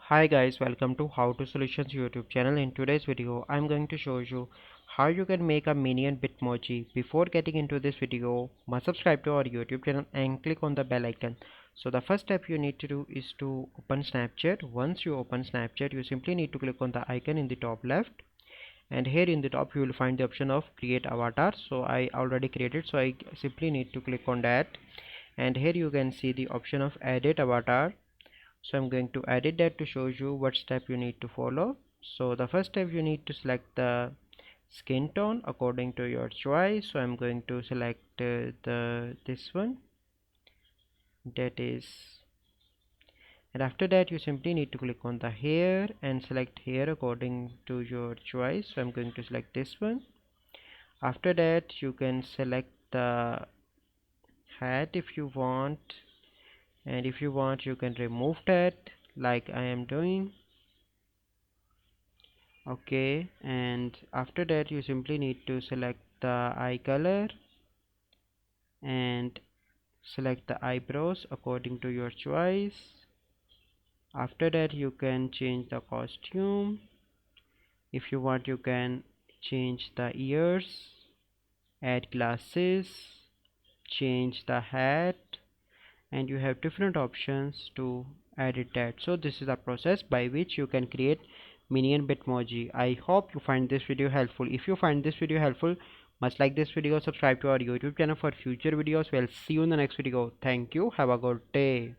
Hi guys, welcome to How to Solutions YouTube channel. In today's video, I'm going to show you how you can make a minion bitmoji. Before getting into this video, must subscribe to our YouTube channel and click on the bell icon. So the first step you need to do is to open Snapchat. Once you open Snapchat, you simply need to click on the icon in the top left. And here in the top you will find the option of create avatar. So I already created, so I simply need to click on that. And here you can see the option of edit avatar, so I'm going to edit that to show you what step you need to follow. So the first step, you need to select the skin tone according to your choice. So I'm going to select this one, that is, and after that you simply need to click on the hair and select hair according to your choice. So I'm going to select this one. After that you can select the hat if you want, and if you want you can remove that like I am doing. Okay, and after that you simply need to select the eye color and select the eyebrows according to your choice. After that you can change the costume. If you want you can change the ears, add glasses, change the hat, and you have different options to edit that. So this is the process by which you can create minion bitmoji. I hope you find this video helpful. If you find this video helpful, must like this video, subscribe to our YouTube channel for future videos. We'll see you in the next video. Thank you, have a good day.